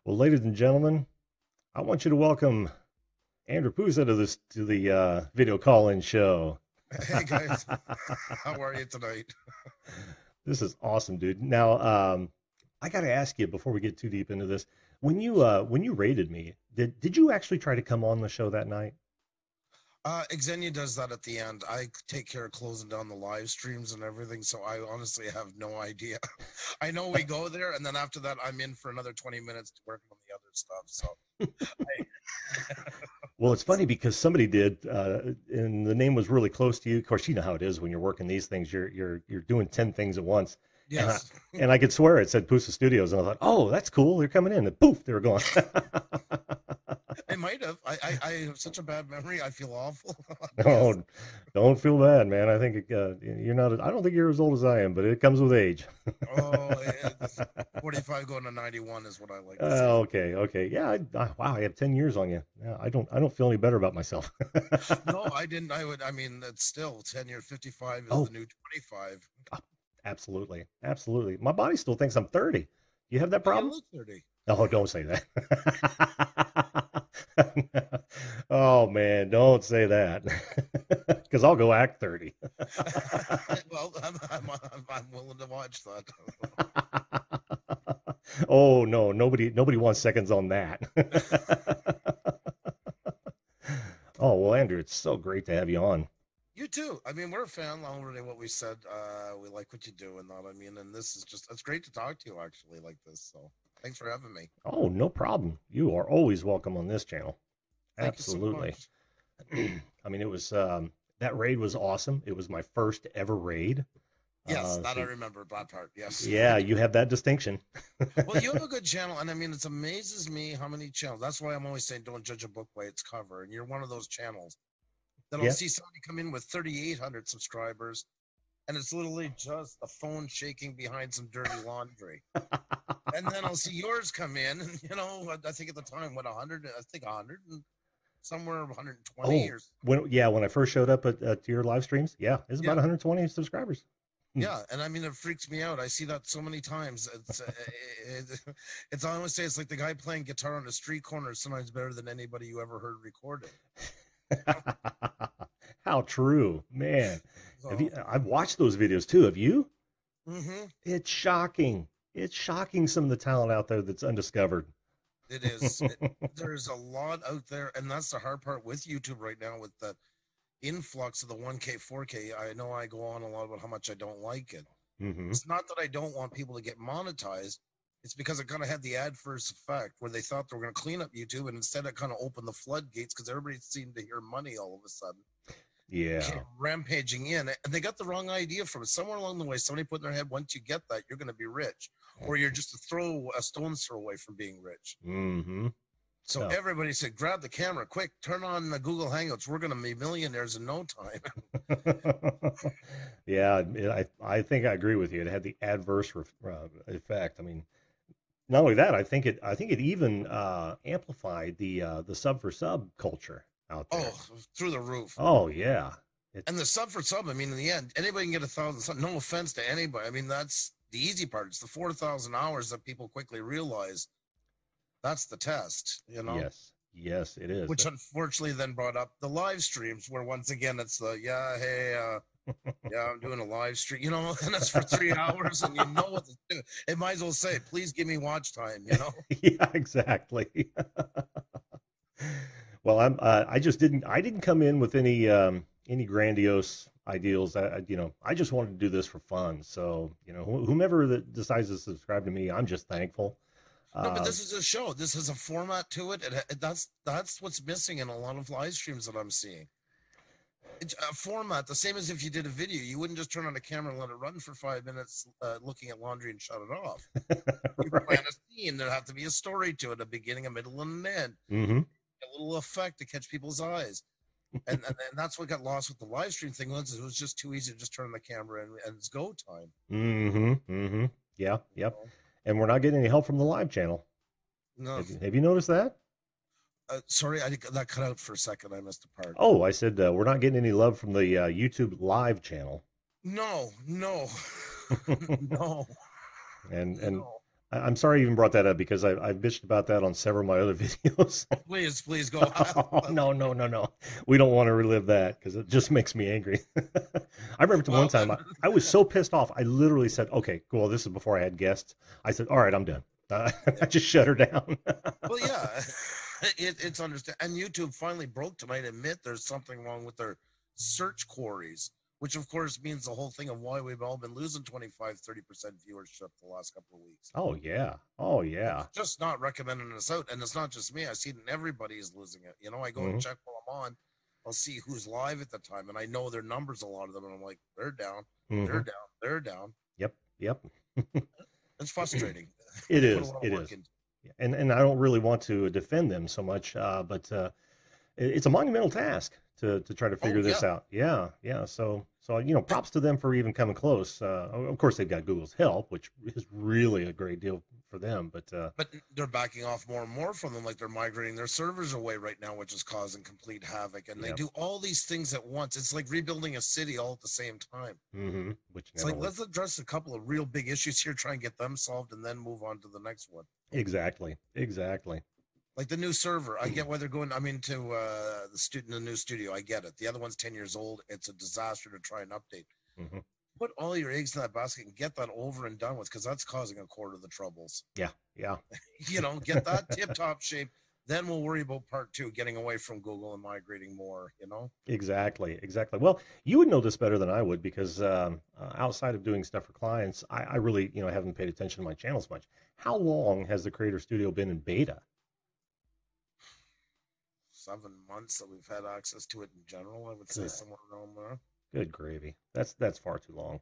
Well, ladies and gentlemen, I want you to welcome Andrew Pusa to the video call-in show. Hey guys, how are you tonight? This is awesome, dude. Now, I got to ask you before we get too deep into this. When you rated me, did you actually try to come on the show that night? Ksenija does that at the end. I take care of closing down the live streams and everything, so I honestly have no idea. I know we go there, and then after that, I'm in for another 20 minutes to work on the other stuff. So, Well, it's funny because somebody did, and the name was really close to you. Of course, you know how it is when you're working these things. You're doing 10 things at once, and I yes, and I could swear it said Pusa Studios, and I thought, oh, that's cool. They're coming in, and poof, they were gone. I might have. I have such a bad memory. I feel awful. Yes. No, don't feel bad, man. I think you're not. I don't think you're as old as I am, but it comes with age. Oh, it's 45 going to 91 is what I like to say. Okay, okay, yeah. Wow, I have 10 years on you. Yeah, I don't feel any better about myself. No, I didn't. I mean, it's still 10 year 55 is Oh, the new 25. absolutely, absolutely. My body still thinks I'm 30. You have that But you problem? look 30. Oh, don't say that. Oh man, don't say that. Because I'll go act 30. Well, I'm willing to watch that. Oh no, nobody wants seconds on that. Oh well, Andrew, it's so great to have you on. You too. I mean, we're a fan already. What we said, we like what you do and that. I mean, and this is just, it's great to talk to you actually like this. So thanks for having me. Oh, no problem. You are always welcome on this channel. Thank you so Absolutely. much. I mean, it was that raid was awesome. It was my first ever raid. Yes, that I So remember that part. Yes. yeah, you have that distinction. Well, you have a good channel, and I mean, it amazes me how many channels. That's why I'm always saying don't judge a book by its cover. And you're one of those channels that I'll Yeah. see somebody come in with 3,800 subscribers, and it's literally just a phone shaking behind some dirty laundry. And then I'll see yours come in, and I think at the time, what 100? I think 100 and somewhere 120 Oh, or when I first showed up at your live streams, yeah, it's about yeah, 120 subscribers. Hmm. yeah. And I mean, it freaks me out. I see that so many times. It's I always say it's like the guy playing guitar on a street corner is sometimes better than anybody you ever heard recorded. How true, man. Have you? So, I've watched those videos too. Have you? hmm It's shocking. It's shocking some of the talent out there that's undiscovered. it is. There's a lot out there, and that's the hard part with YouTube right now with the influx of the 1K, 4K. I know I go on a lot about how much I don't like it. Hmm. It's not that I don't want people to get monetized. It's because it kind of had the adverse effect where they thought they were going to clean up YouTube, and instead it kind of opened the floodgates because everybody seemed to hear money all of a sudden. Came Yeah. rampaging in, and they got the wrong idea from it. Somewhere along the way, somebody put in their head, once you get that, you're going to be rich, or you're just a stone's throw away from being rich. Hmm. So Oh. everybody said, grab the camera, quick, turn on the Google Hangouts. We're going to be millionaires in no time. Yeah, I think I agree with you. It had the adverse effect. I mean, not only that, I think it even amplified the sub for sub culture out there. Oh, through the roof. Oh yeah. It, And the sub for sub, I mean, in the end, anybody can get 1,000. No offense to anybody. I mean, that's the easy part. It's the 4,000 hours that people quickly realize that's the test. yes, yes, it is. Which unfortunately then brought up the live streams, where once again it's the hey, yeah, I'm doing a live stream, and it's for 3 hours, and you know what to do. It might as well say, please give me watch time. Yeah, exactly. Well, I didn't come in with any grandiose ideals. I just wanted to do this for fun. So, whomever that decides to subscribe to me, I'm just thankful. No, but Uh, this is a show. This has a format to it. That's what's missing in a lot of live streams that I'm seeing. It's a format, the same as if you did a video. You wouldn't just turn on a camera and let it run for 5 minutes, looking at laundry and shut it off. You plan right. a scene. There have to be a story to it, a beginning, a middle, and an end. Hmm. A little effect to catch people's eyes. And that's what got lost with the live stream thing. Was it was just too easy to just turn on the camera and it's go time. Hmm. Hmm. Yeah, You yep. know? And we're not getting any help from the live channel. No, Have you noticed that? sorry, that cut out for a second. I missed a part. Oh, I said we're not getting any love from the YouTube live channel. No, no, no, and no. I'm sorry I even brought that up because I've bitched about that on several of my other videos. Please go. Oh, no, no, no, no. We don't want to relive that because it just makes me angry. I remember one Well, time then, I was so pissed off. I literally said, okay, cool. This is before I had guests. I said, all right, I'm done. I yeah. just shut her down. Well, yeah, it's understand. And YouTube finally broke tonight. Admit there's something wrong with their search queries, which of course means the whole thing of why we've all been losing 25-30% viewership the last couple of weeks. Oh, yeah. Oh, It's yeah. just not recommending us out, and it's not just me. I see it, and everybody is losing it. You know, I go and Hmm. check while I'm on. I'll see who's live at the time, and I know their numbers. A lot of them, and I'm like, they're down, they're Hmm. down, they're down. Yep. Yep. It's frustrating. It They put a is. lot of It work is. into. Yeah, and I don't really want to defend them so much, but it's a monumental task to try to Oh figure yeah, this out. Yeah, yeah. So you know, props to them for even coming close. Of course, they've got Google's help, which is really a great deal for them. But but they're backing off more and more from them. Like they're migrating their servers away right now, which is causing complete havoc. And they yeah, do all these things at once. It's like rebuilding a city all at the same time. which It's never like let's works. address a couple of real big issues here, try and get them solved, and then move on to the next one. Exactly, exactly. Like the new server, I get why they're going. I'm into the new studio. I get it. The other one's 10 years old. It's a disaster to try and update. Hmm. Put all your eggs in that basket and get that over and done with, because that's causing a quarter of the troubles. Yeah, yeah. Get that tip top shape. Then we'll worry about part two, getting away from Google and migrating more. Exactly, exactly. Well, you would know this better than I would because outside of doing stuff for clients, I really, haven't paid attention to my channels much. How long has the Creator Studio been in beta? 7 months that we've had access to it in general. I would say Good, somewhere around there. good gravy. That's far too long.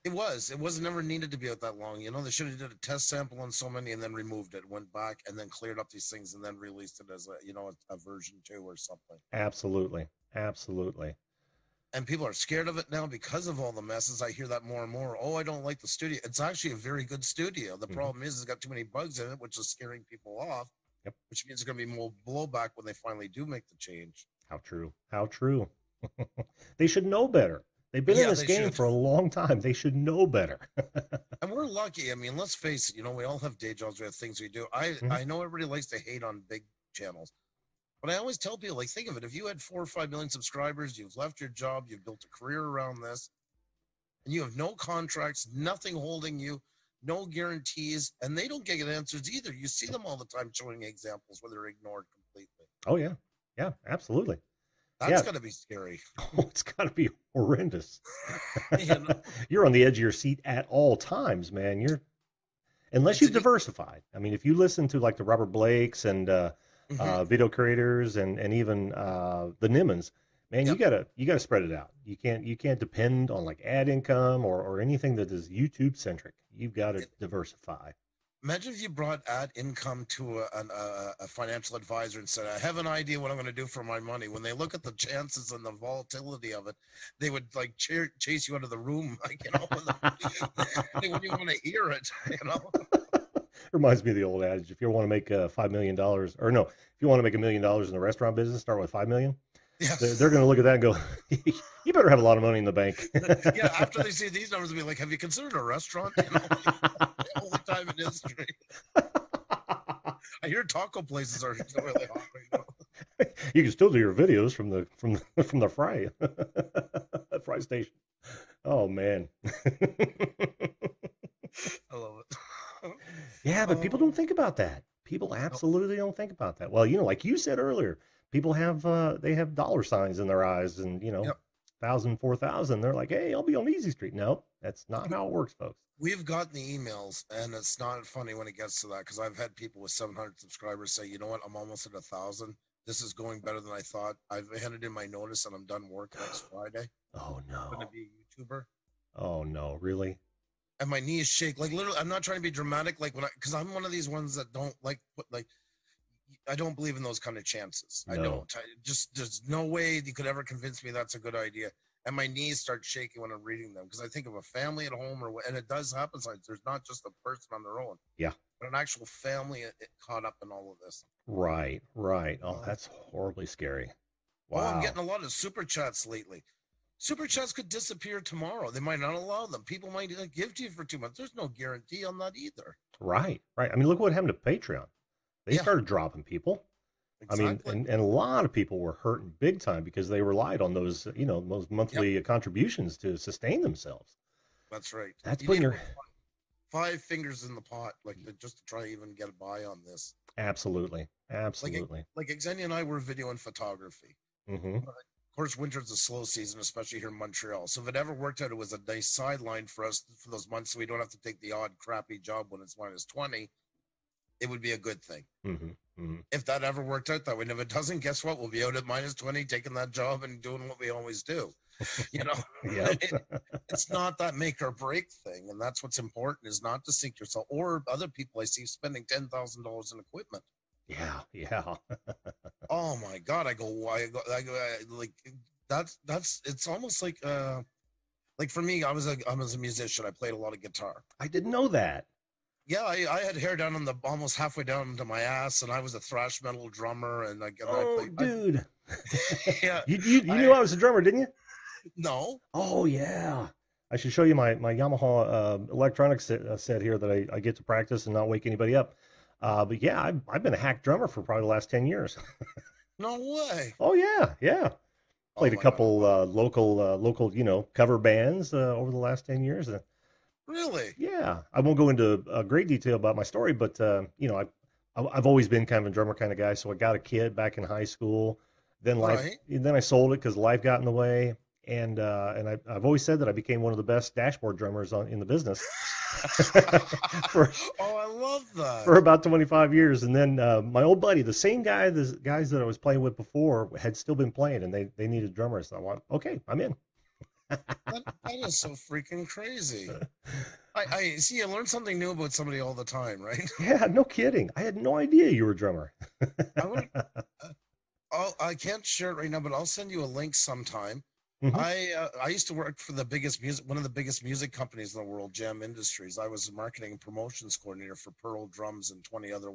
It was. It was never needed to be out that long. They should have did a test sample on so many and then removed it, went back and then cleared up these things and then released it as a version 2 or something. Absolutely, absolutely. And people are scared of it now because of all the messes. I hear that more and more. Oh, I don't like the studio. It's actually a very good studio. The Hmm. problem is it's got too many bugs in it, which is scaring people off, Yep. which means there's going to be more blowback when they finally do make the change. How true. How true. They should know better. They've been in Yeah, this they game should. for a long time. They should know better. And we're lucky. I mean, let's face it, we all have day jobs, we have things we do. I, Mhm. I know everybody likes to hate on big channels, but I always tell people, like, think of it. If you had 4 or 5 million subscribers, you've left your job, you've built a career around this, and you have no contracts, nothing holding you, no guarantees, and they don't get answers either. You see them all the time showing examples where they're ignored completely. Oh yeah, yeah, absolutely. That's Yeah. got to be scary. Oh, it's got to be horrendous. you know, You're on the edge of your seat at all times, man. Unless it's you've an diversified. I mean, if you listen to like the Robert Blakes and mm-hmm. video creators and even the Nimmons, man, Yep. you gotta spread it out. You can't depend on like ad income or anything that is YouTube centric. You've got to diversify. Imagine if you brought ad income to a financial advisor and said, I have an idea what I'm going to do for my money. When they look at the chances and the volatility of it, they would like chase you out of the room. Like, they wouldn't even want to hear it. Reminds me of the old adage: if you want to make $5 million, or no, if you want to make $1 million in the restaurant business, start with 5 million. Yeah. They're going to look at that and go, "You better have a lot of money in the bank." Yeah. After they see these numbers, they'll be like, have you considered a restaurant? The only time in history. I hear taco places are really hot right now. You can still do your videos from the fry station. Oh man. I love it. Yeah, but people Oh, don't think about that. People no. absolutely don't think about that. Well, like you said earlier, people have dollar signs in their eyes and, Yep. 1,000, 4,000. They're like, "Hey, I'll be on Easy Street." No, that's not how it works, folks. We've gotten the emails, and it's not funny when it gets to that, because I've had people with 700 subscribers say, you know what, I'm almost at 1,000. This is going better than I thought. I've handed in my notice, and I'm done work next Friday. Oh I'm going to no. be a YouTuber. Oh no, really? And my knees shake. Like, literally, I'm not trying to be dramatic, like, because I'm one of these ones that don't I don't believe in those kind of chances. I No. don't. There's no way you could ever convince me that's a good idea. And my knees start shaking when I'm reading them, because I think of a family at home, and it does happen sometimes. There's not just a person on their own, Yeah. but an actual family caught up in all of this. Right, right. Oh, Uh, that's horribly scary. oh, I'm Wow. getting a lot of super chats lately. Super chats could disappear tomorrow. They might not allow them. People might give to you for 2 months. There's no guarantee on that either. Right, right. I mean, look what happened to Patreon. They Yeah, started dropping people. I mean, exactly. and a lot of people were hurting big time because they relied on those, those Yep, monthly contributions to sustain themselves. that's right. That's You putting need your about five fingers in the pot, like just to try even get by on this. absolutely, Like absolutely. like Xenia and I were video and photography. Hmm. Of course, winter's a slow season, especially here in Montreal. So if it ever worked out, it was a nice sideline for us for those months, so we don't have to take the odd crappy job when it's -20. It would be a good thing. Hmm. Hmm. If that ever worked out that way, and if it doesn't, guess what? We'll be out at -20, taking that job and doing what we always do. You know, Yep. it's not that make or break thing, and that's what's important is not to sink yourself or other people I see spending $10,000 in equipment. Yeah, yeah. Oh my god! Like that's it's almost like for me, I was a musician. I played a lot of guitar. I didn't know that. Yeah, I had hair down on the almost halfway down to my ass, and I was a thrash metal drummer, and I Oh, played. dude. Yeah, You knew I I was a drummer, didn't you? no. Oh, yeah. I should show you my Yamaha electronics set here that I get to practice and not wake anybody up. But yeah, I've been a hack drummer for probably the last 10 years. No way. Oh, yeah, yeah. Oh Played a my god. couple local, cover bands over the last 10 years. Really? Yeah, I won't go into great detail about my story, but I've always been kind of a drummer kind of guy. So I got a kid back in high school. Right. Then I sold it because life got in the way, and I've always said that I became one of the best dashboard drummers in the business for Oh, I love for that. about 25 years. And then my old buddy, the same guy, the guys that I was playing with before, had still been playing, and they needed drummers. So I went, okay, I'm in. That is so freaking crazy. I see. I learn something new about somebody all the time, right? Yeah, no kidding. I had no idea you were a drummer. I would. I can't share it right now, but I'll send you a link sometime. Hmm. I used to work for one of the biggest music companies in the world, Jam Industries. I was a marketing and promotions coordinator for Pearl Drums and 20 other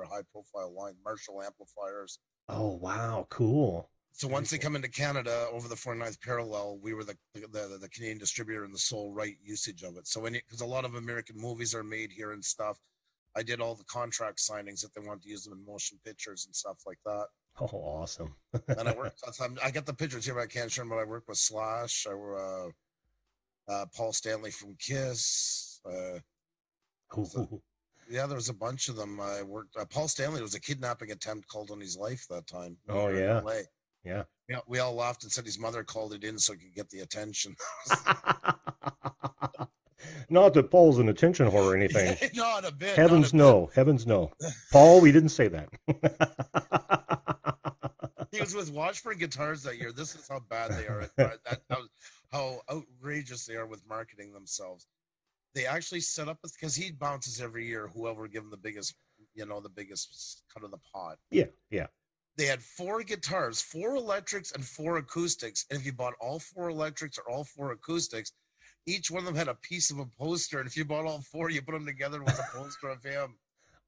high profile lines, Marshall amplifiers. Oh, wow, cool. So Very once they cool. come into Canada over the 49th parallel, we were the Canadian distributor and the sole right usage of it. So because a lot of American movies are made here and stuff, I did all the contract signings if they wanted to use them in motion pictures and stuff like that. Oh, awesome. And I worked. I got the pictures here, but I can't show them. But I worked with Slash. Paul Stanley from Kiss. Ooh. Yeah, there was a bunch of them. I worked. Paul Stanley was a kidnapping attempt called on his life that time when we Oh, were in yeah. L.A. Yeah. Yeah, we all laughed and said his mother called it in so he could get the attention. Not that Paul's an attention whore or anything. Not a bit, not a Heavens bit. no. Heavens no. Paul, we didn't say that. He was with Washburn Guitars that year. This is how bad they are how outrageous they are with marketing themselves. They actually set up because he bounces every year. Whoever give him the biggest cut of the pot. Yeah, yeah. They had 4 guitars, 4 electrics, and 4 acoustics. And if you bought all 4 electrics or all 4 acoustics, each one of them had a piece of a poster. And if you bought all 4, you put them together with a poster of him.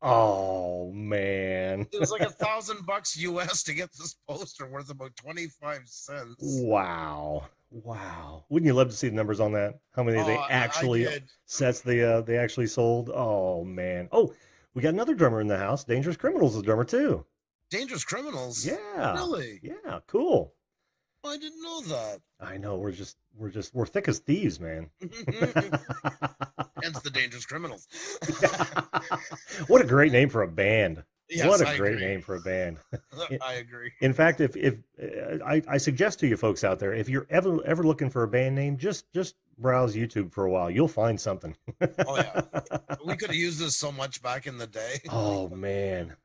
Oh, man. It was like $1,000 US to get this poster worth about 25 cents. Wow. Wow. Wouldn't you love to see the numbers on that? How many they Oh, I actually did. sets they actually sold? Oh, man. Oh, we got another drummer in the house. Dangerous Criminals is a drummer too. Dangerous Criminals. Yeah. Really? Yeah, cool. Oh, I didn't know that. I know we're thick as thieves, man. Hence the Dangerous Criminals. What a great name for a band. Yes, What a I great agree. name for a band. I agree. In fact, if I suggest to you folks out there, if you're ever looking for a band name, just browse YouTube for a while. You'll find something. Oh yeah, we could have used this so much back in the day. Oh man.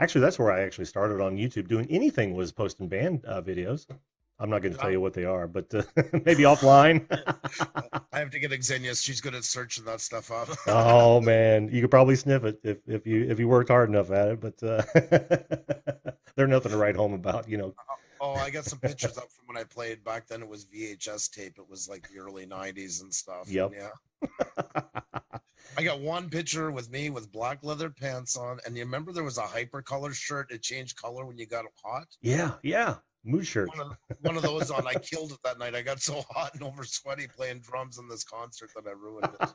Actually, that's where I actually started on YouTube. Doing anything was posting band videos. I'm not going to tell you what they are, but maybe offline. I have to get Xenia. She's good at searching that stuff up. Oh man, you could probably sniff it if you worked hard enough at it, but they're nothing to write home about, you know. Oh, I got some pictures up from when I played back then. It was VHS tape. It was like the early '90s and stuff. Yep. And yeah, I got one picture with me with black leather pants on, and you remember there was a hypercolor shirt. It changed color when you got hot. Yeah, yeah. Mood shirts. One of those on. I killed it that night. I got so hot and over sweaty playing drums in this concert that I ruined it.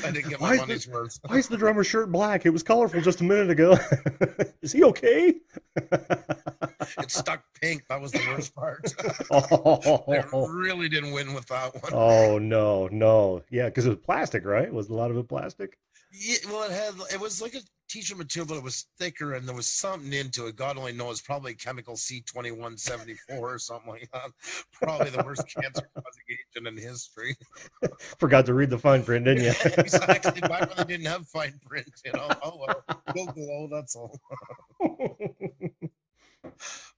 I didn't get my money's worth. Why is the drummer's shirt black? It was colorful just a minute ago. Is he okay? It stuck pink. That was the worst part. Oh. I really didn't win with that one. Oh, no, no. Yeah, because it was plastic, right? Was a lot of it plastic? Yeah, well, it was like a t-shirt material, but it was thicker and there was something into it. God only knows, probably chemical C2174 or something like that. Probably the worst cancer-causing agent in history. Forgot to read the fine print, didn't you? Exactly. Back when they didn't have fine print, you know. Oh well, go glow. That's all.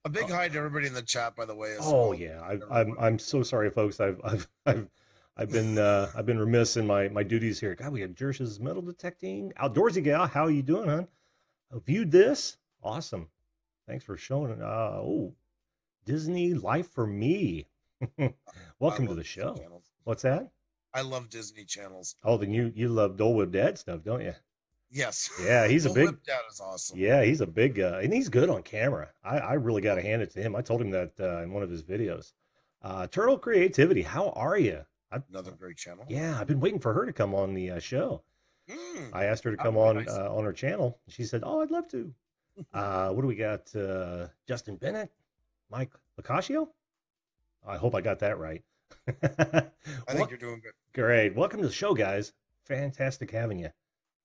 A big hi to everybody in the chat, by the way. Oh yeah, I'm so sorry, folks. I've been remiss in my duties here. God, we have Jersh's metal detecting outdoorsy gal. How are you doing, hon? Viewed this, awesome. Thanks for showing it. Oh, Disney Life for Me. Welcome to the show. What's that? I love Disney channels. Oh, then you love Dole Whip Dad stuff, don't you? Yes. Yeah, he's a big. Whip Dad is awesome. Yeah, he's a big, and he's good on camera. I really got to hand it to him. I told him that in one of his videos. Turtle Creativity, how are you? Another great channel. Yeah, I've been waiting for her to come on the show. I asked her to come on her channel. She said, "Oh, I'd love to." What do we got? Justin Bennett, Mike Lacascio. I hope I got that right. I think you're doing good. Great. Welcome to the show, guys. Fantastic having you.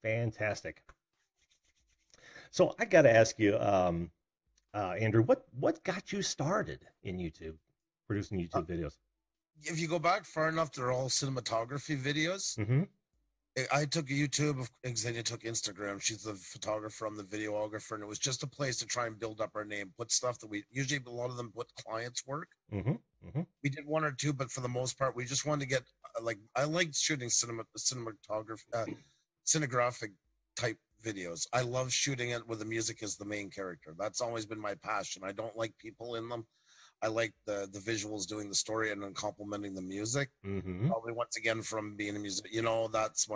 Fantastic. So I got to ask you, Andrew, what got you started in YouTube, producing YouTube videos? If you go back far enough, they're all cinematography videos. Mm-hmm. I took YouTube, Ksenija took Instagram. She's the photographer, I'm the videographer, and it was just a place to try and build up our name, put stuff that we usually, a lot of them put clients' work. Mm-hmm. Mm-hmm. We did one or two, but for the most part, we just wanted to get I liked shooting cinematographic type videos. I love shooting it where the music is the main character. That's always been my passion. I don't like people in them. I like the visuals doing the story and then complementing the music. Mm-hmm. Probably once again from being a music, that's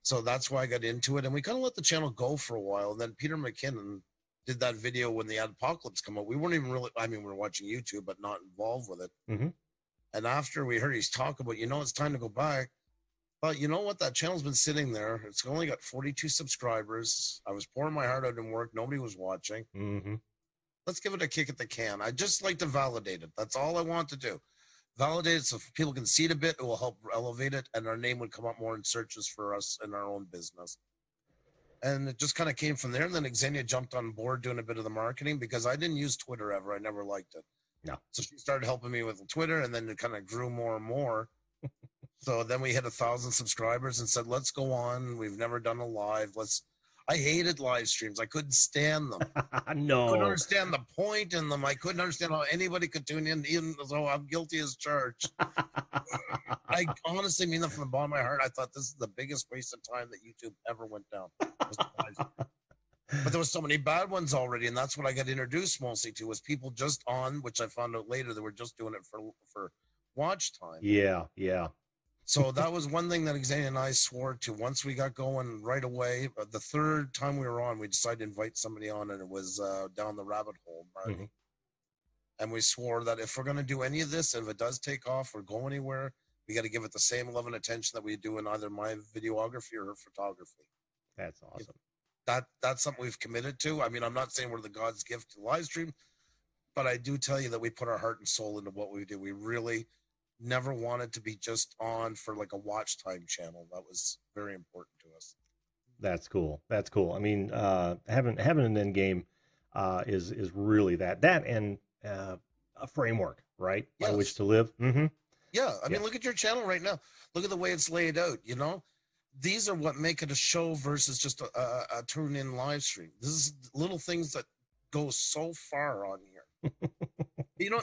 so that's why I got into it. And we kind of let the channel go for a while. And then Peter McKinnon did that video when the Apocalypse come out. We weren't even really, we were watching YouTube, but not involved with it. Mm-hmm. And after we heard his talk about, it's time to go back. But you know what? That channel's been sitting there. It's only got 42 subscribers. I was pouring my heart out in work. Nobody was watching. Mm-hmm. Let's give it a kick at the can. I just like to validate it. That's all I want to do. Validate it so if people can see it a bit, it will help elevate it, and our name would come up more in searches for us in our own business. And it just kind of came from there. And then Ksenija jumped on board doing a bit of the marketing because I didn't use Twitter ever. I never liked it. No. So she started helping me with Twitter, and then it kind of grew more and more. So then we hit 1,000 subscribers and said, let's go on. We've never done a live. I hated live streams. I couldn't stand them. No. I couldn't understand the point in them. I couldn't understand how anybody could tune in, even though I'm guilty as charged. I honestly mean that from the bottom of my heart. I thought this is the biggest waste of time that YouTube ever went down. But there was so many bad ones already, and that's what I got introduced mostly to, was people just on, which I found out later they were just doing it for watch time. Yeah, yeah. So that was one thing that Ksenija and I swore to once we got going right away. The third time we were on, we decided to invite somebody on, and it was down the rabbit hole, Marty. Mm-hmm. And we swore that if we're going to do any of this, if it does take off or go anywhere, we got to give it the same love and attention that we do in either my videography or her photography. That's awesome. That's something we've committed to. I mean, I'm not saying we're the God's gift to live stream, but I do tell you that we put our heart and soul into what we do. We really never wanted to be just on for like a watch time channel. That was very important to us. That's cool. That's cool. I mean, having an end game is really that and a framework, right? Yes. By which to live. Mm-hmm. Yeah. I mean, look at your channel right now. Look at the way it's laid out, These are what make it a show versus just a turn-in live stream. This is little things that go so far on here.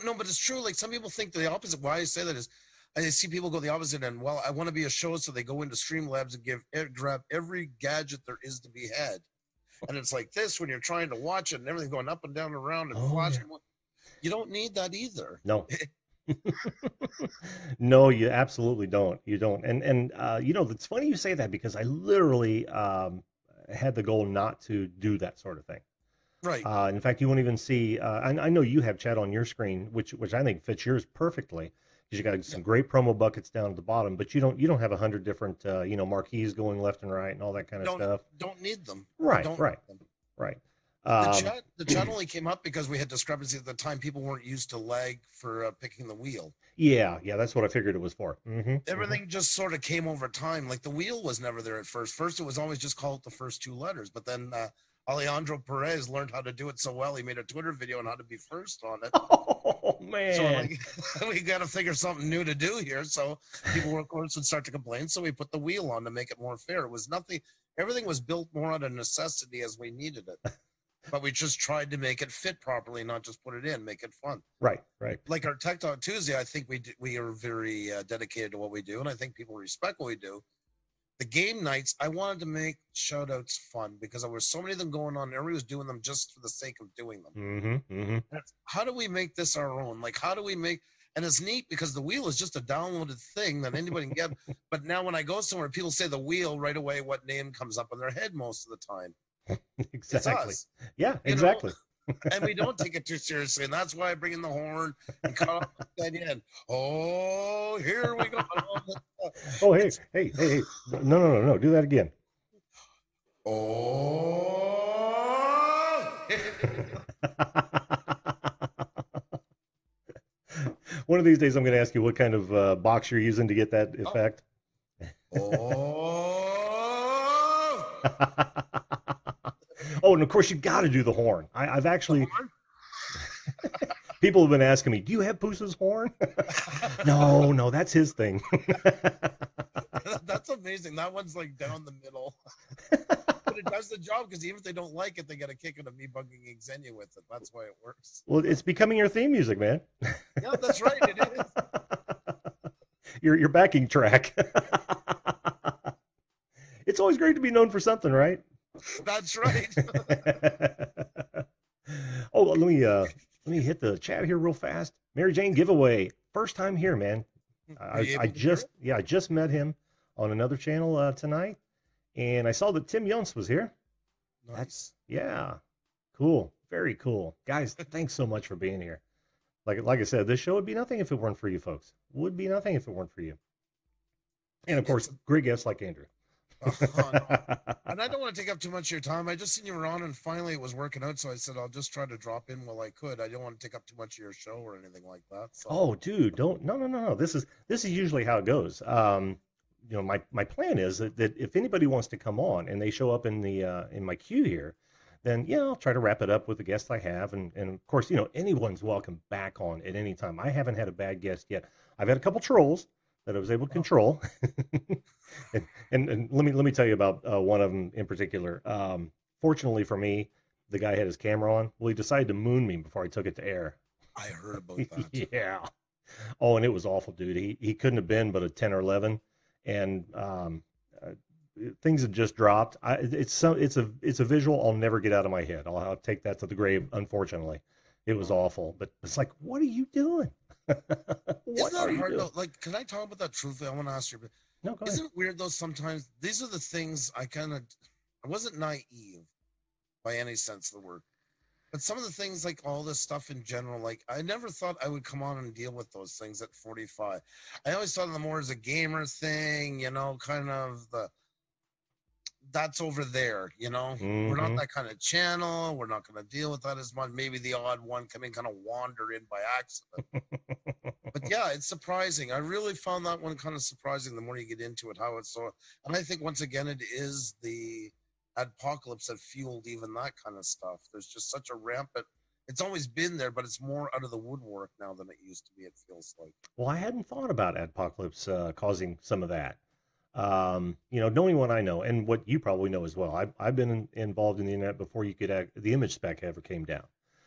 No, but it's true. Like, some people think the opposite. Why I say that is I see people go the opposite end. Well, I want to be a show, so they go into Streamlabs and grab every gadget there is to be had. And it's like this when you're trying to watch it and everything going up and down and around and flashing. Yeah. You don't need that either. No. No, you absolutely don't. You don't. And it's funny you say that, because I literally had the goal not to do that sort of thing. Right. In fact, you won't even see. I know you have chat on your screen, which I think fits yours perfectly because you got Yeah. some great promo buckets down at the bottom. But you don't have 100 different marquees going left and right and all that kind of Don't stuff. don't need them. You Right, don't right, need them. right. The Um, chat the chat only came up because we had discrepancy at the time. People weren't used to lag for picking the wheel. yeah, yeah, that's what I figured it was for. Everything just sort of came over time. Like the wheel was never there at first. First, it was always just called the first two letters. But then Alejandro Perez learned how to do it so well. He made a Twitter video on how to be first on it. Oh So we're man. like, we got to figure something new to do here. So people, of course, would start to complain. So we put the wheel on to make it more fair. It was nothing. Everything was built more out of necessity as we needed it. But we just tried to make it fit properly, not just put it in, make it fun. Right, right. Like our Tech Talk Tuesday, I think we are very dedicated to what we do, and I think people respect what we do. The game nights, I wanted to make shout outs fun because there were so many of them going on. Everybody was doing them just for the sake of doing them. How do we make this our own? Like, how do we make? And it's neat because the wheel is just a downloaded thing that anybody can get. But now when I go somewhere, people say the wheel right away. What name comes up in their head most of the time? It's Exactly. us. Yeah, exactly. And we don't take it too seriously, and that's why I bring in the horn and cut off the end. Oh, here we go. Oh, hey. No. Do that again. Oh. One of these days, I'm going to ask you what kind of box you're using to get that effect. Oh. Oh, and of course, you got to do the horn. I've actually, people have been asking me, do you have Pusa's horn? No, that's his thing. That's amazing. That one's like down the middle. But it does the job because even if they don't like it, they get a kick out of me bugging Ksenija with it. That's why it works. Well, it's becoming your theme music, man. Yeah, that's right. It is. Your backing track. It's always great to be known for something, right? That's right. Oh, let me hit the chat here real fast. Mary Jane giveaway, first time here, man. I just met him on another channel tonight, and I saw that Tim Yonts was here. Nice. Yeah, cool, very cool, guys. Thanks so much for being here. Like I said, this show would be nothing if it weren't for you folks. Would be nothing if it weren't for you. And of course, great guests like Andrew. Oh, no. And I don't want to take up too much of your time. I just seen you were on, and finally it was working out, so I said I'll just try to drop in while I could. I don't want to take up too much of your show or anything like that. So. Oh, dude, don't no. This is usually how it goes. My plan is that if anybody wants to come on and they show up in the in my queue here, then yeah, I'll try to wrap it up with the guests I have, and of course, anyone's welcome back on at any time. I haven't had a bad guest yet. I've had a couple trolls that I was able to control. and let me tell you about one of them in particular. Fortunately for me, the guy had his camera on. Well, he decided to moon me before I took it to air. I heard about that. Yeah. Oh, and it was awful, dude. He couldn't have been but a 10 or 11, and things had just dropped. It's a visual I'll never get out of my head. I'll take that to the grave. Unfortunately, it was awful. But it's like, what are you doing? Isn't that hard though? Like, can I talk about that truthfully? I want to ask you. No, go ahead. Isn't it weird though? Sometimes these are the things I wasn't naive by any sense of the word, but some of the things, like all this stuff in general, like I never thought I would come on and deal with those things at 45. I always thought of them more as a gamer thing, kind of that's over there, We're not that kind of channel. We're not going to deal with that as much. Maybe the odd one coming kind of wander in by accident. But yeah, it's surprising. I really found that one kind of surprising the more you get into it, how it's so. And I think once again, it is the apocalypse that fueled even that kind of stuff. There's just such a rampant. It's always been there, but it's more out of the woodwork now than it used to be. It feels like. Well, I hadn't thought about apocalypse causing some of that. Knowing what I know and what you probably know as well. I've been involved in the internet before the image spec ever came down.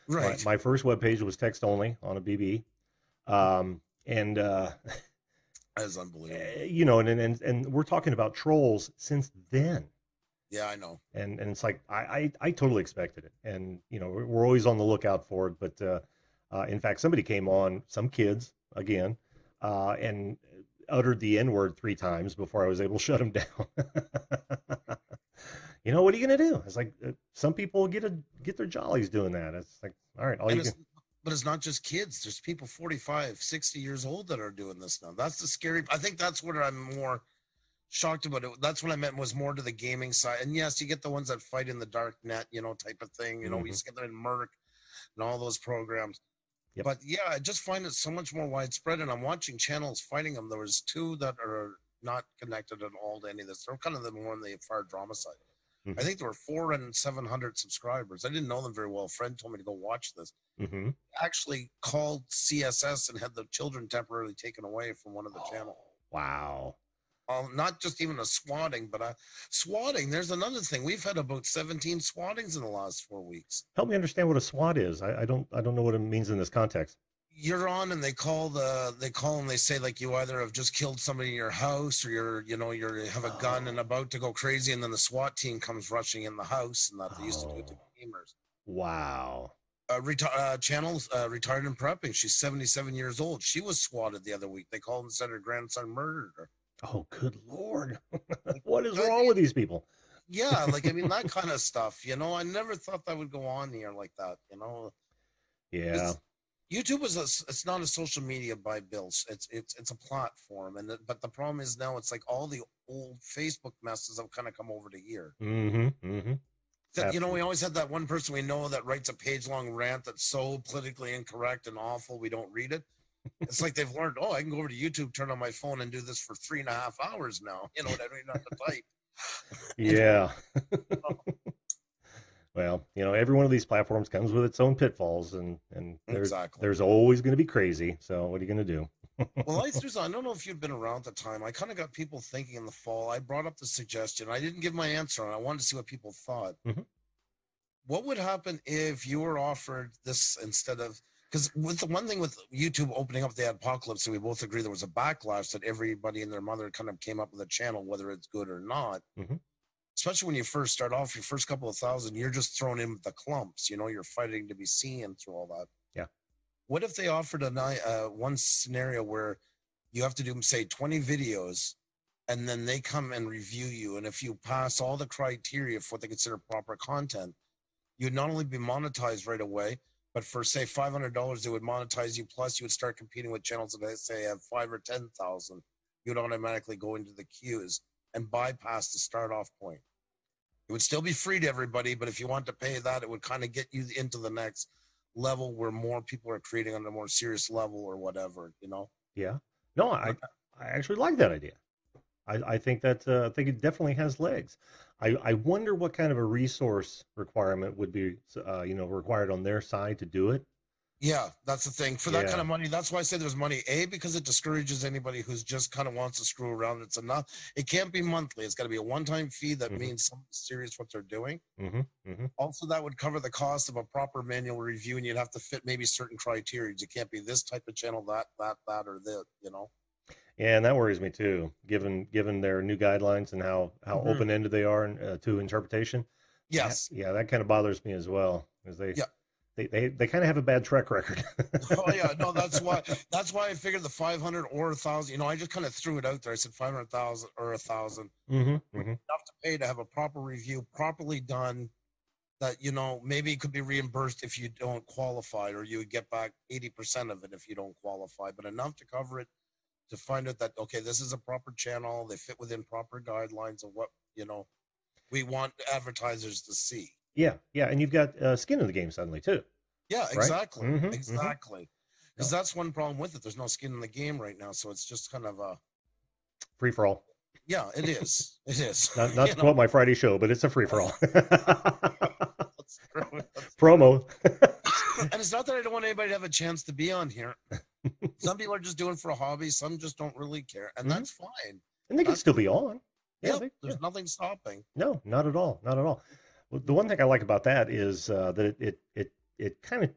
Right. My first web page was text only on a BB. That's unbelievable. And we're talking about trolls since then. Yeah, I know. And it's like I totally expected it, and we're always on the lookout for it. But in fact, somebody came on, some kids again, and uttered the N-word 3 times before I was able to shut him down. you know, what are you gonna do? It's like some people get their jollies doing that. It's like, all right, all And you can. but it's not just kids. There's people 45, 60 years old that are doing this now. That's the scary. I think that's what I'm more shocked about it. That's what I meant was more to the gaming side. And yes, you get the ones that fight in the dark net, type of thing. We Hmm. used to get them in Merc and all those programs. Yep. But yeah, I just find it so much more widespread. And I'm watching channels fighting them. There was two that are not connected at all to any of this. They're kind of the more on the far drama side. I Hmm. think there were 400 and 700 subscribers. I didn't know them very well. A friend told me to go watch this. Hmm. Actually called CSS and had the children temporarily taken away from one of the channels. Wow. Not just even a swatting, but a swatting. There's another thing. We've had about 17 swattings in the last 4 weeks. Help me understand what a SWAT is. I don't know what it means in this context. You're on, and they call and they say like you either have just killed somebody in your house, or you have a gun and Oh. about to go crazy, and then the SWAT team comes rushing in the house, and that they used to do it to Oh. gamers. Wow. Channels retired and prepping. She's 77 years old. She was swatted the other week. They called and said her grandson murdered her. Oh, good Lord. Like, What is I wrong mean, with these people? yeah, like I mean that kind of stuff. I never thought that would go on here like that. Yeah. It's YouTube it's not a social media by bills. It's a platform, but the problem is now it's like all the old Facebook messes have kind of come over to here. Hmm. Hmm. That we Absolutely. always had that one person we know that writes a page-long rant that's so politically incorrect and awful we don't read it. It's like they've learned, oh, I can go over to YouTube, turn on my phone, and do this for 3.5 hours now. I don't even have to type. Yeah. Well, every one of these platforms comes with its own pitfalls, and Exactly. there's always going to be crazy. So what are you going to do? Well, I don't know if you'd been around at the time. I kind of got people thinking in the fall. I brought up the suggestion. I didn't give my answer, and I wanted to see what people thought. Hmm. What would happen if you were offered this instead of, because with the one thing with YouTube opening up the apocalypse, and we both agree there was a backlash that everybody and their mother kind of came up with a channel, whether it's good or not. Hmm. Especially when you first start off, your first couple of thousand, you're just thrown in with the clumps. You're fighting to be seen through all that. Yeah. What if they offered one scenario where you have to do, say, 20 videos, and then they come and review you, and if you pass all the criteria for what they consider proper content, you'd not only be monetized right away, but for say $500, they would monetize you. Plus, you would start competing with channels that say have 5 or 10,000. You'd automatically go into the queues and bypass the start off point. It would still be free to everybody, but if you want to pay that, it would kind of get you into the next level where more people are creating on a more serious level or whatever. Yeah. No, But I actually like that idea. I think that I think it definitely has legs. I wonder what kind of a resource requirement would be required on their side to do it. yeah, that's the thing. For that kind Yeah. of money, that's why I say there's money. Because it discourages anybody who's just kind of wants to screw around. It's enough. It can't be monthly. It's got to be a one-time fee that Hmm. means something serious what they're doing. Hmm. Hmm. Also, that would cover the cost of a proper manual review, and you'd have to fit maybe certain criteria. You can't be this type of channel, that, or that. Yeah, and that worries me too, given their new guidelines and how Mhm. open ended they are to interpretation. Yes. That kind of bothers me as well, because Yeah. they kind of have a bad track record. Oh yeah. No, that's why I figured the 500 or 1,000. I just kind of threw it out there. I said 500,000 or 1,000, Hmm. Hmm. enough to pay to have a proper review, properly done. That maybe it could be reimbursed if you don't qualify, or you would get back 80% of it if you don't qualify, but enough to cover it, to find out that okay, this is a proper channel, they fit within proper guidelines of what we want advertisers to see. Yeah, yeah, and you've got skin in the game suddenly too, Yeah, right? exactly, Hmm. Hmm. exactly. Because No, that's one problem with it. There's no skin in the game right now, so it's just kind of a free for all. yeah, it is. It is. Not to quote my Friday show, but it's a free for all. That's true. That's true. Promo. And it's not that I don't want anybody to have a chance to be on here. Some people are just doing it for a hobby. Some just don't really care, and Hmm. that's fine. And they can That's still be on. Yeah, yep. yeah. There's nothing stopping. No, not at all, not at all. Well, the one thing I like about that is that it kind of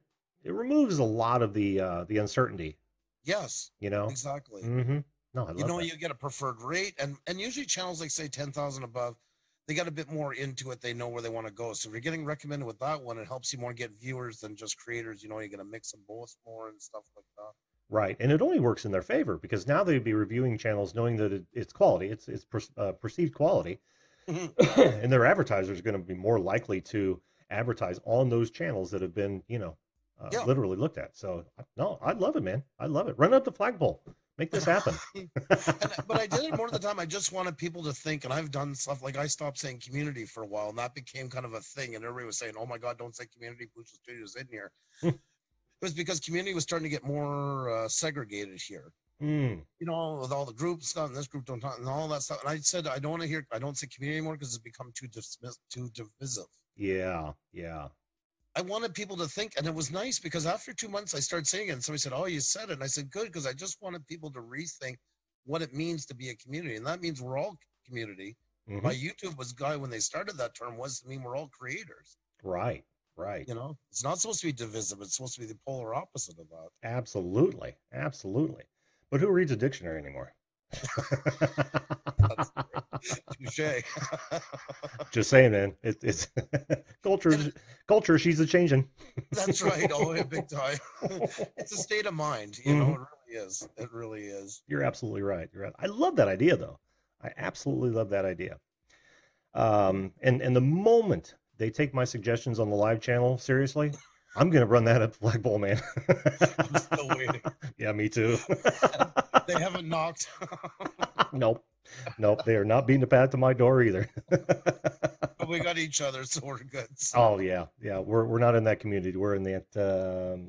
it removes a lot of the uncertainty. Yes, You know. exactly. Hmm. No, I love that. You get a preferred rate, and usually channels like say 10,000 above, they got a bit more into it. They know where they want to go. So if you're getting recommended with that one, it helps you more get viewers than just creators. You're gonna mix them both more and stuff like that. Right, and it only works in their favor because now they'd be reviewing channels knowing that it's quality, it's perceived quality, And their advertisers are going to be more likely to advertise on those channels that have been, Yeah. literally looked at. So no, I love it, man. I love it. Run up the flagpole, make this happen. But I did it more of the time. I just wanted people to think, and I've done stuff like I stopped saying community for a while, and that became kind of a thing. And everybody was saying, "Oh my God, don't say community. Pusa Studios in here." It was because community was starting to get more segregated here. Mm. You know, with all the groups stuff, and this group don't talk, and all that stuff. And I said, I don't want to hear. I don't say community anymore because it's become too divisive. Yeah, yeah. I wanted people to think, and it was nice because after 2 months I started saying it, and somebody said, "Oh, you said it," and I said, "Good," because I just wanted people to rethink what it means to be a community, and that means we're all community. Hmm. My YouTube was guy when they started that term was to mean we're all creators. Right, right. You know, it's not supposed to be divisive; it's supposed to be the polar opposite of that. Absolutely, absolutely. But who reads a dictionary anymore? That's touche. Just saying, man. It's culture. She's a changing. That's right. Oh, yeah, big time. It's a state of mind. You know, it really is. It really is. You're absolutely right. You're right. I love that idea, though. I absolutely love that idea. And the moment they take my suggestions on the live channel seriously, I'm gonna run that up flagpole, man. I'm still waiting. Yeah, me too. They haven't knocked. Nope. Nope. They are not beating the pat to my door either. But we got each other, so we're good. So. Oh yeah, yeah. We're not in that community. We're in that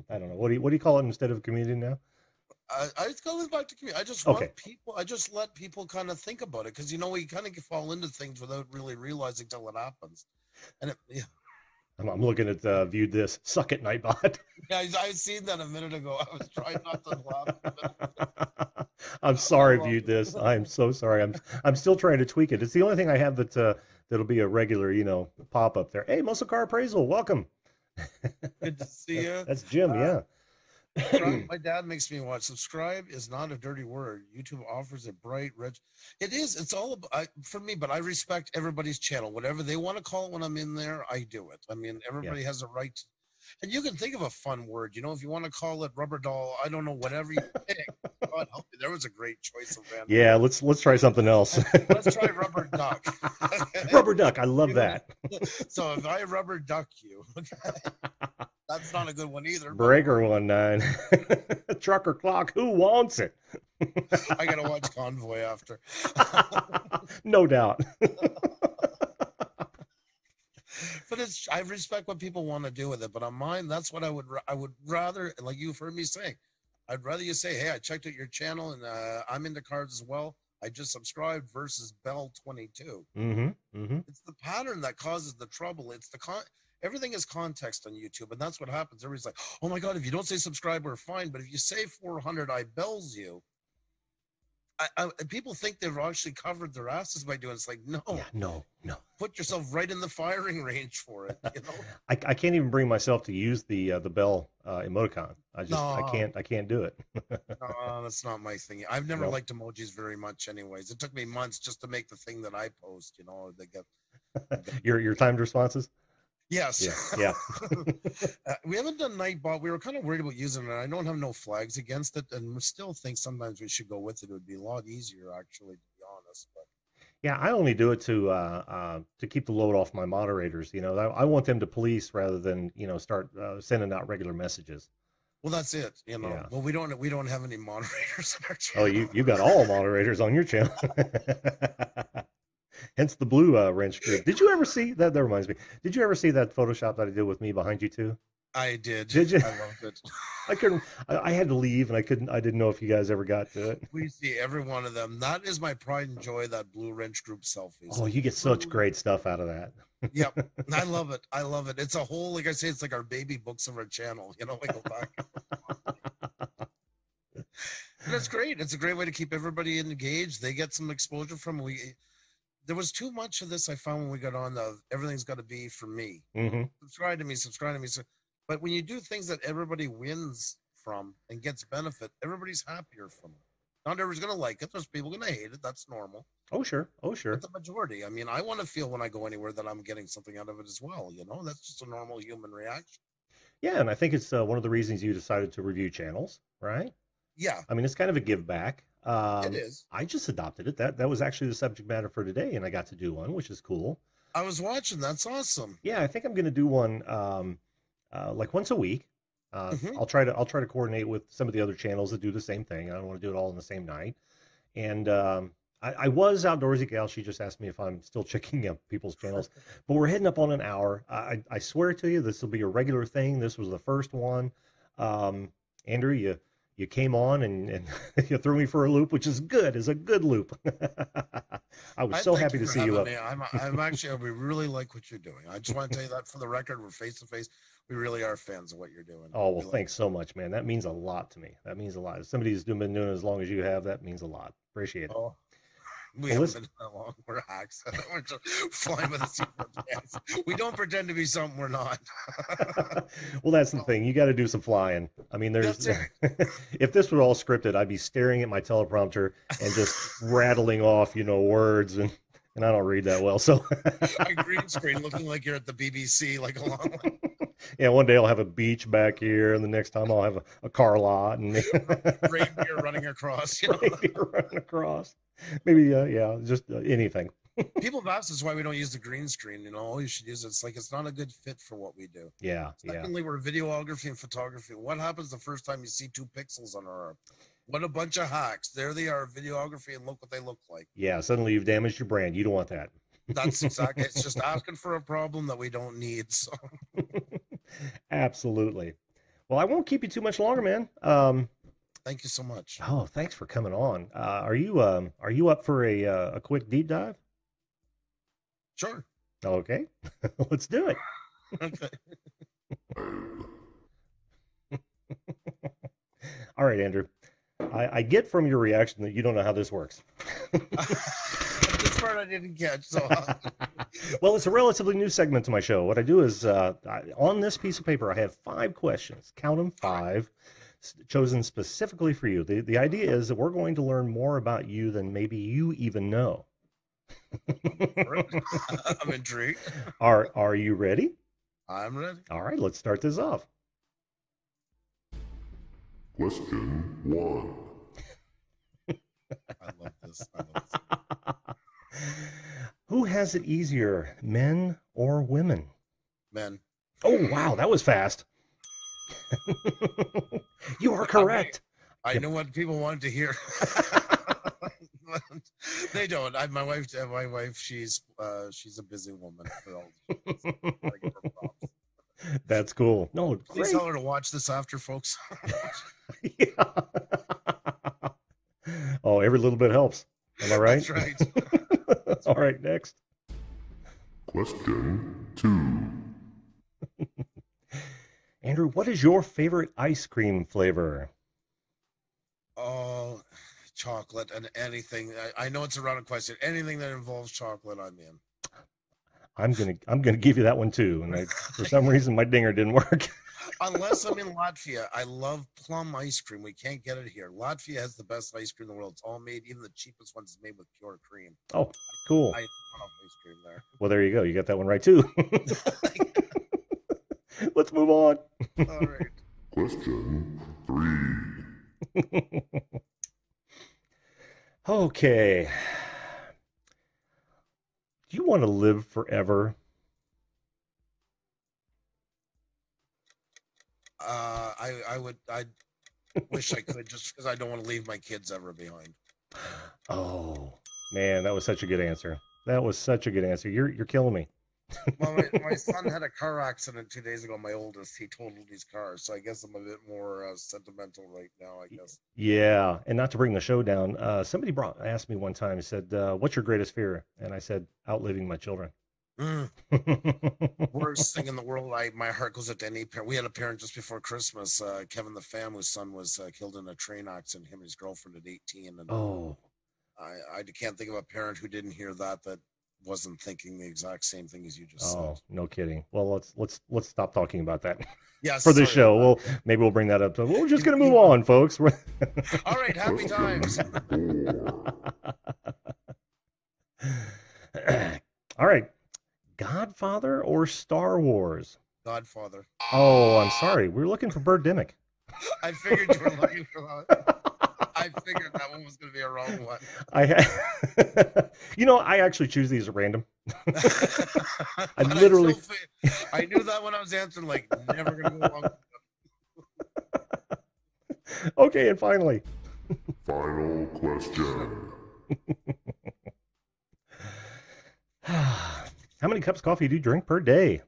I don't know. What do you call it instead of community now? I go back to community. I just Okay. want people. I just let people kind of think about it because you know we kind of fall into things without really realizing till it happens. And yeah. I'm looking at viewed this. Suck it, Nightbot. Yeah, I seen that a minute ago. I was trying not to laugh. I'm sorry, viewed this. I'm so sorry. I'm still trying to tweak it. It's the only thing I have that that'll be a regular, pop up there. Hey, muscle car appraisal, welcome. Good to see you. That's Jim. Yeah. My dad makes me watch. Subscribe is not a dirty word. YouTube offers a bright, rich. It is. It's all about for me. But I respect everybody's channel. Whatever they want to call it when I'm in there, I do it. I mean, everybody has a right. And you can think of a fun word. You know, if you want to call it rubber doll, I don't know. Whatever you pick. God help you. There was a great choice of random. Yeah. Let's try something else. Let's try rubber duck. Rubber duck. I love that. So if I rubber duck you. That's not a good one either. Breaker 19. Trucker clock. Who wants it? I gotta watch Convoy after. No doubt. But I respect what people want to do with it. But on mine, that's what I would rather, like you've heard me say, I'd rather you say, "Hey, I checked out your channel and I'm into cars as well. I just subscribed," versus Bell 22. It's the pattern that causes the trouble. It's everything is context on YouTube, and that's what happens. Everybody's like, "Oh my God, if you don't say subscribe, we're fine." But if you say 400, I bells you. People think they've actually covered their asses by doing it. It's like, no, yeah, no. Put yourself right in the firing range for it. You know, I can't even bring myself to use the bell emoticon. No. I can't do it. No, that's not my thing. I've never Nope. liked emojis very much, anyways. It took me months just to make the thing that I post. You know, they get Your timed responses. yes. Yeah. We haven't done Nightbot. We were kind of worried about using it. I don't have no flags against it, and we still think sometimes we should go with it. It would be a lot easier, actually, to be honest. But Yeah, I only do it to keep the load off my moderators. I want them to police rather than start sending out regular messages. well, that's it. You know, Yeah. well, we don't have any moderators in our Oh, channel. you got all moderators on your channel. Hence the blue wrench group. Did you ever see that? That reminds me. Did you ever see that Photoshop that I did with me behind you too? I did. Did you? I loved it. I couldn't. I had to leave, and I couldn't. I didn't know if you guys ever got to it. We see every one of them. That is my pride and joy. That blue wrench group selfies. Oh, you get such great stuff out of that. Yep, I love it. I love it. It's a whole, like I say, it's like our baby books of our channel. You know, I go back. And it's great. It's a great way to keep everybody engaged. They get some exposure from there was too much of this I found when we got on the everything's got to be for me. Subscribe to me, subscribe to me. But when you do things that everybody wins from and gets benefit, everybody's happier from it. Not everybody's going to like it. There's people going to hate it. That's normal. Oh, sure. Oh, sure. But the majority, I mean, I want to feel when I go anywhere that I'm getting something out of it as well. You know, that's just a normal human reaction. Yeah, and I think it's one of the reasons you decided to review channels, right? Yeah. I mean, it's kind of a give back. It is. I just adopted it. That was actually the subject matter for today, and I got to do one, which is cool. I was watching. That's awesome. Yeah, I think I'm going to do one like once a week. Hmm. I'll try to coordinate with some of the other channels that do the same thing. I don't want to do it all in the same night. And I was Outdoorsy Gal. She just asked me if I'm still checking out people's channels, but we're heading up on an hour. I swear to you, this will be a regular thing. This was the first one. Andrew, you came on and you threw me for a loop, which is good. Is a good loop. I was so Thank happy you to for see you having up. me. I'm actually, we really like what you're doing. I just want to tell you that for the record, we're face to face. We really are fans of what you're doing. Oh, well, We like, thanks so much, man. That means a lot to me. That means a lot. As somebody who's been doing it as long as you have, that means a lot. Appreciate it. oh, we Well, haven't listen, been that long. We're hacks. We're just flying with the seat. We don't pretend to be something we're not. well, that's the thing. You got to do some flying. I mean, That's there's it. if this were all scripted, I'd be staring at my teleprompter and just rattling off, words and I don't read that well. So A green screen looking like you're at the BBC, like a long yeah, one day I'll have a beach back here, and the next time I'll have a car lot and reindeer running across. reindeer running across. Maybe yeah, just anything. People have asked us why we don't use the green screen. Oh, you should use it. It's like it's not a good fit for what we do. Yeah, yeah. Secondly, we're videography and photography. What happens the first time you see 2 pixels on our arm? What a bunch of hacks. There they are, videography, and look what they look like. Yeah, suddenly you've damaged your brand. You don't want that. That's exactly. It's just asking for a problem that we don't need. So Absolutely. Well, I won't keep you too much longer, man. thank you so much. Oh, thanks for coming on. Are you up for a quick deep dive? Sure. Okay, let's do it. Okay. All right, Andrew. I get from your reaction that you don't know how this works. This part I didn't catch. So Well, it's a relatively new segment to my show. What I do is on this piece of paper, I have 5 questions. Count them, 5, chosen specifically for you. The idea is that we're going to learn more about you than maybe you even know. I'm intrigued. Are you ready? I'm ready. All right, let's start this off. Question 1. I love this. I love this. Who has it easier, men or women? Men. Oh, wow, that was fast. You are correct. I know what people wanted to hear. They don't. My wife, she's a busy woman. For all, I give her props. That's cool. No, Please great. tell her to watch this after, folks. Yeah. Oh, every little bit helps. Am I right? That's right. All right, next. Question 2. Andrew, what is your favorite ice cream flavor? Oh, chocolate and anything. I know it's a random question. Anything that involves chocolate, I'm in. I'm gonna give you that one too. And for some reason, my dinger didn't work. Unless I'm in Latvia, I love plum ice cream. We can't get it here. Latvia has the best ice cream in the world. It's all made, even the cheapest ones, is made with pure cream. Oh, cool. I love ice cream there. Well, there you go. You got that one right too. Let's move on. All right. Question 3. Okay. Do you want to live forever? I wish I could, just because I don't want to leave my kids ever behind. Oh, man, that was such a good answer. That was such a good answer. You're killing me. Well, my son had a car accident 2 days ago. My oldest, he totaled his car, so I guess I'm a bit more sentimental right now. I guess. Yeah, and not to bring the show down, somebody asked me one time, said, "What's your greatest fear?" And I said, "Outliving my children." Worst thing in the world. My heart goes out to any parent. We had a parent just before Christmas, Kevin the Fam, whose son was killed in a train accident. Him and his girlfriend at 18, and Oh, I can't think of a parent who didn't hear that wasn't thinking the exact same thing as you just said. oh, no kidding. Well, let's stop talking about that Yeah, for this sorry show. about Maybe we'll bring that up. So we're just gonna move on, folks. that. All right, happy times. 4. All right, Godfather or Star Wars? Godfather. Oh, I'm sorry. We're looking for Birdemic. I figured you were looking for that. I figured that one was going to be a wrong one. You know, I actually choose these at random. I But literally. I knew that when I was answering, like, never going to go wrong. Okay, and finally. Final question. How many cups of coffee do you drink per day?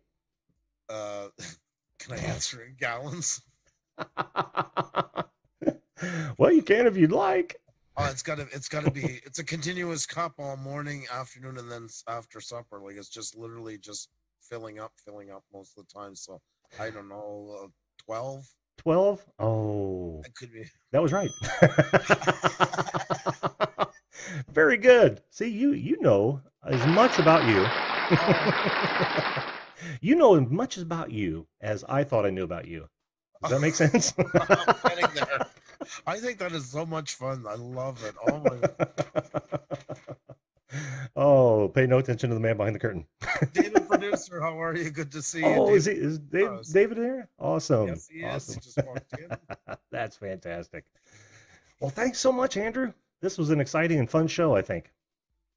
Can I answer in gallons? Well, you can if you'd like. Oh, it's gotta be. It's a continuous cup all morning, afternoon, and then after supper. Like it's just literally just filling up most of the time. So I don't know, 12. 12? Oh, That could be. that was right. Very good. See, you know as much about you. You know as much about you as I thought I knew about you. Does that make sense? I'm getting there. I think that is so much fun. I love it. Oh my God. Oh, pay no attention to the man behind the curtain. David, producer, how are you? Good to see you. Oh, David. is David there? Awesome. Yes, he is. Awesome. He just walked in. That's fantastic. Well, thanks so much, Andrew. This was an exciting and fun show, I think.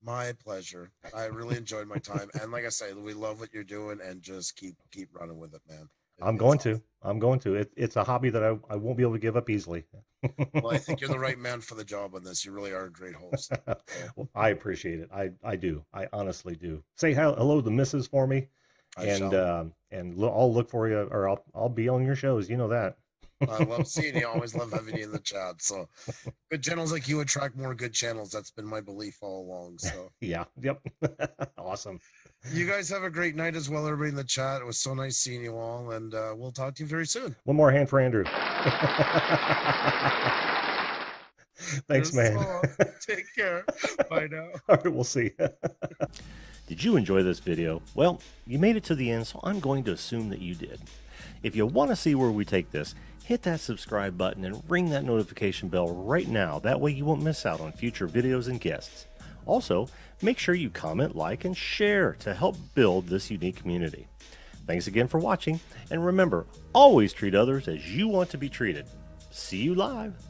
My pleasure. I really enjoyed my time, and like I say, we love what you're doing, and just keep running with it, man. I'm going to. It's a hobby that I won't be able to give up easily. Well, I think you're the right man for the job on this. You really are a great host. Well, I appreciate it. I do. I honestly do. Say hello to the missus for me, and I'll look for you, or I'll be on your shows. You know that. I love seeing you. I always love having you in the chat. So good channels like you attract more good channels. That's been my belief all along. So Yeah. Yep. Awesome. You guys have a great night as well, everybody in the chat. It was so nice seeing you all, and we'll talk to you very soon. One more hand for Andrew. Thanks, man. Take care. Bye now. All right, we'll see. Did you enjoy this video? Well, you made it to the end, so I'm going to assume that you did. If you want to see where we take this, hit that subscribe button and ring that notification bell right now. That way you won't miss out on future videos and guests. Also, make sure you comment, like, and share to help build this unique community. Thanks again for watching, and remember, always treat others as you want to be treated. See you live.